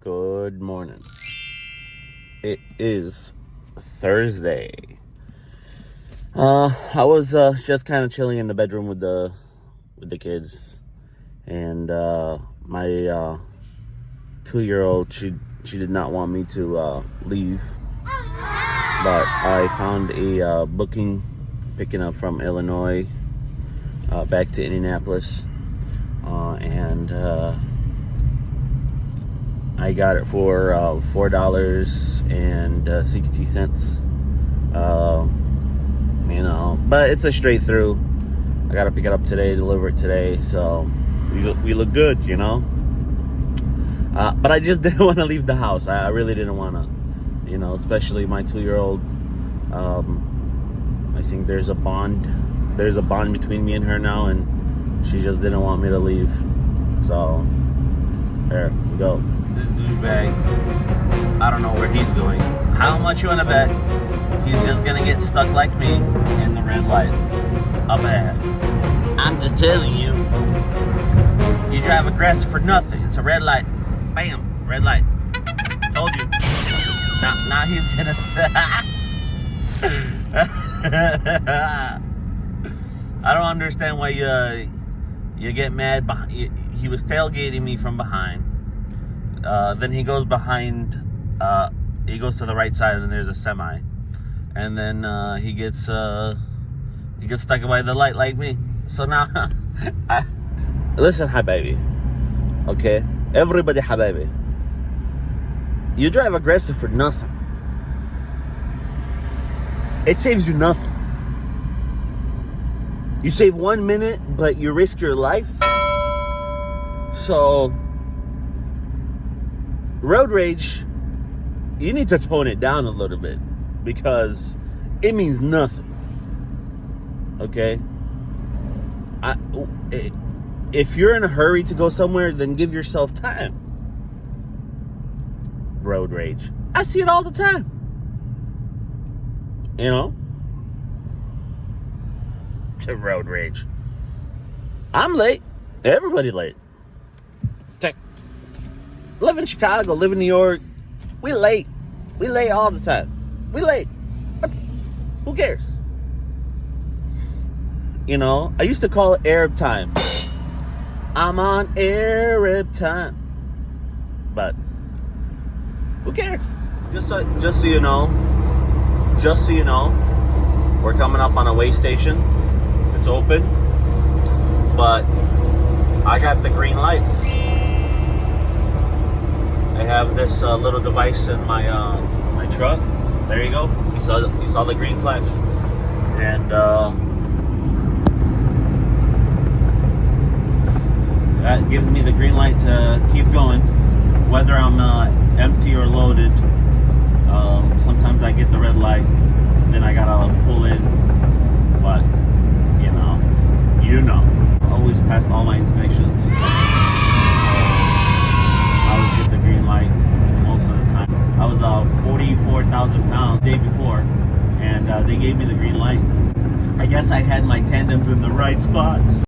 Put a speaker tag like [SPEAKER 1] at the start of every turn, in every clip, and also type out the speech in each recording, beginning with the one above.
[SPEAKER 1] Good morning. It is Thursday. I was just kind of chilling in the bedroom with the kids, and my 2-year-old she did not want me to leave, but I found a booking picking up from Illinois back to Indianapolis, and I got it for $4.60. But it's a straight through. I gotta pick it up today, deliver it today, so we look good, But I just didn't want to leave the house. I really didn't want to, especially my 2-year-old. I think there's a bond between me and her now, and she just didn't want me to leave. So there we go. This douchebag, I don't know where he's going. How much you want to bet he's just gonna get stuck like me in the red light up ahead? I'm just telling you. You drive aggressive for nothing. It's a red light. Bam, red light. Told you. Now he's gonna I don't understand why you get mad. He was tailgating me from behind. Then he goes behind. He goes to the right side, and there's a semi. And then he gets stuck by the light like me. So now, listen, habibi. Okay, everybody, habibi. You drive aggressive for nothing. It saves you nothing. You save 1 minute, but you risk your life. So, road rage, you need to tone it down a little bit, because it means nothing. Okay? If you're in a hurry to go somewhere, then give yourself time. Road rage. I see it all the time. To road rage. I'm late. Everybody late. Live in Chicago, live in New York. We late. We late all the time. We late. Who cares? I used to call it Arab time. I'm on Arab time. But who cares? Just so you know, we're coming up on a way station. It's open, but I got the green light. I have this little device in my truck. There you go. You saw the green flash, and that gives me the green light to keep going, whether I'm empty or loaded. Sometimes I get the red light, then I gotta pull in. But always passed all my inspections. I always get the green light most of the time. I was 44,000 pounds the day before, and they gave me the green light. I guess I had my tandems in the right spots.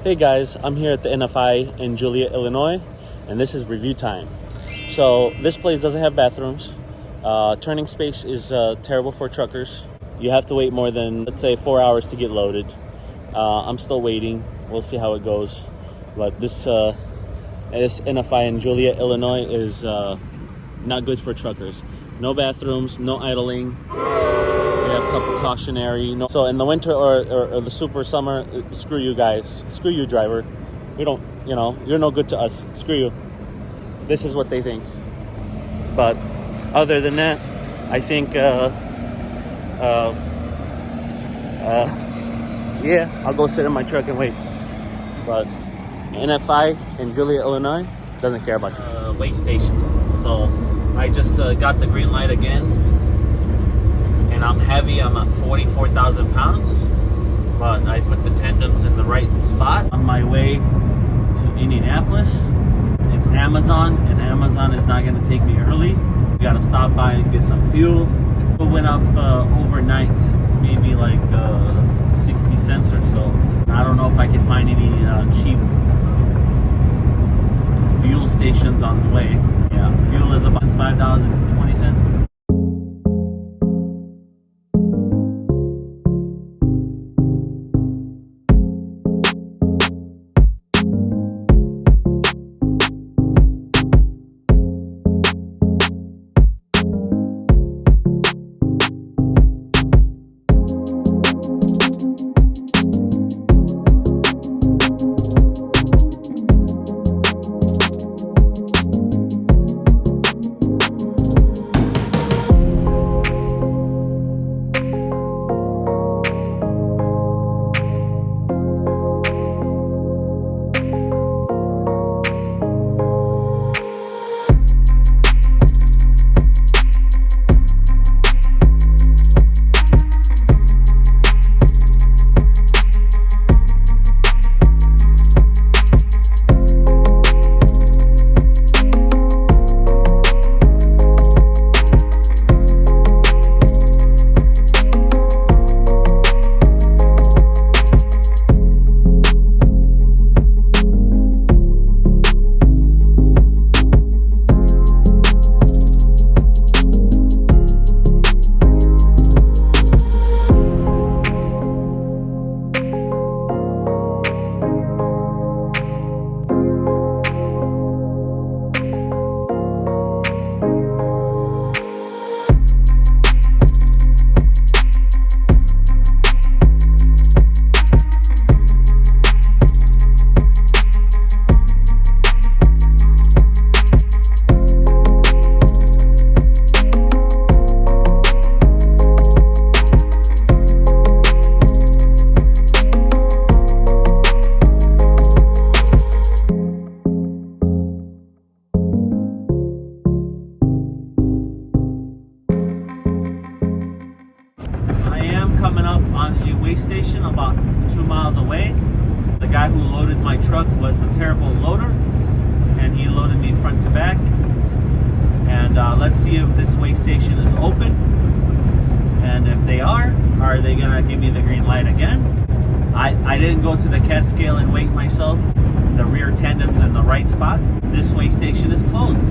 [SPEAKER 1] Hey guys, I'm here at the NFI in Joliet, Illinois, and this is review time. So this place doesn't have bathrooms. Turning space is terrible for truckers. You have to wait more than, let's say, 4 hours to get loaded. I'm still waiting. We'll see how it goes. But this NFI in Joliet, Illinois is not good for truckers. No bathrooms, no idling. We have a couple cautionary. So in the winter or the super summer, screw you guys. Screw you, driver. We don't, you're no good to us. Screw you. This is what they think. But other than that, I think, yeah, I'll go sit in my truck and wait. But NFI in Joliet, Illinois, doesn't care about you. Weigh stations. So I just got the green light again. And I'm heavy, I'm at 44,000 pounds, but I put the tendons in the right spot. On my way to Indianapolis, it's Amazon, and Amazon is not gonna take me early. We gotta stop by and get some fuel. It went up overnight, maybe like 60 cents or so. I don't know if I can find any cheap fuel stations on the way. Yeah, fuel is about $5.20. Coming up on a weigh station about 2 miles away. The guy who loaded my truck was a terrible loader, and he loaded me front to back. And let's see if this weigh station is open, and if they are they gonna give me the green light again? I didn't go to the CAT scale and weight myself. The rear tendon's in the right spot. This weigh station is closed.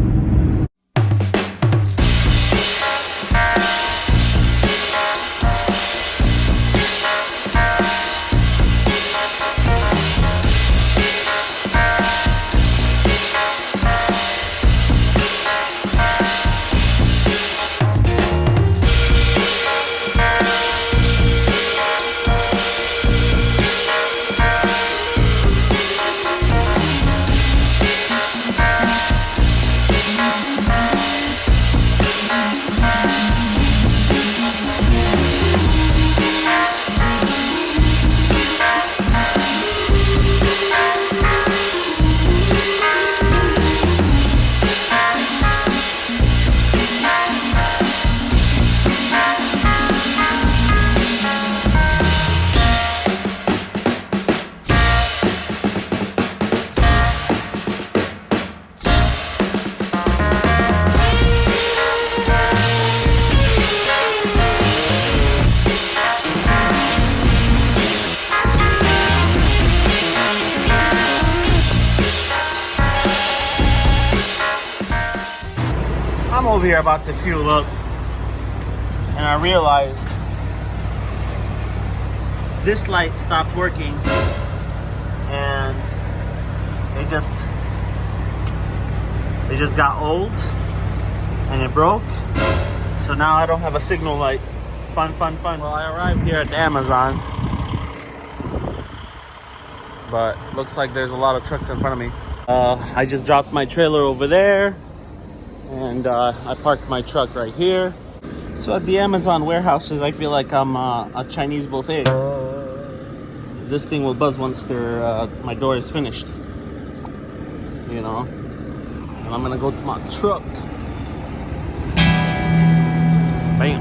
[SPEAKER 1] I'm over here about to fuel up, and I realized this light stopped working, and it just got old and it broke. So now I don't have a signal light. Fun. Well, I arrived here at the Amazon, but looks like there's a lot of trucks in front of me. I just dropped my trailer over there, and I parked my truck right here. So at the Amazon warehouses, I feel like I'm a Chinese buffet. This thing will buzz once my door is finished, you know. And I'm gonna go to my truck. Bam.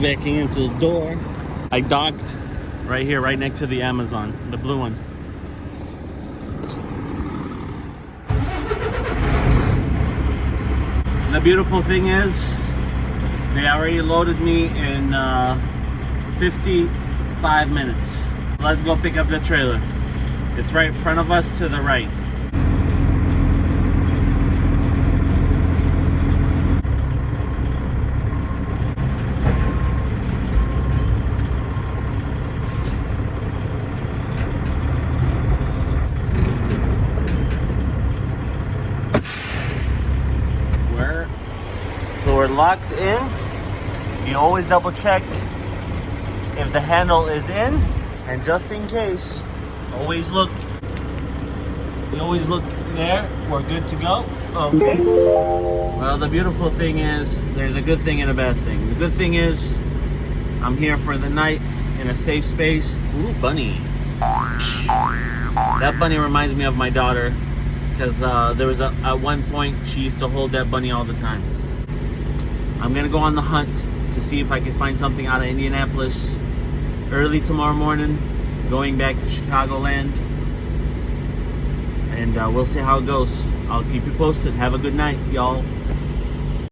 [SPEAKER 1] Backing into the door. I docked right here, right next to the Amazon, the blue one. And the beautiful thing is, they already loaded me in 55 minutes. Let's go pick up the trailer. It's right in front of us to the right. So we're locked in. You always double check if the handle is in, and just in case, always look. You always look there. We're good to go. Okay. Well, the beautiful thing is, there's a good thing and a bad thing. The good thing is, I'm here for the night in a safe space. Ooh, bunny. That bunny reminds me of my daughter, because there was at one point she used to hold that bunny all the time. I'm gonna go on the hunt to see if I can find something out of Indianapolis early tomorrow morning, going back to Chicagoland, and we'll see how it goes. I'll keep you posted. Have a good night, y'all.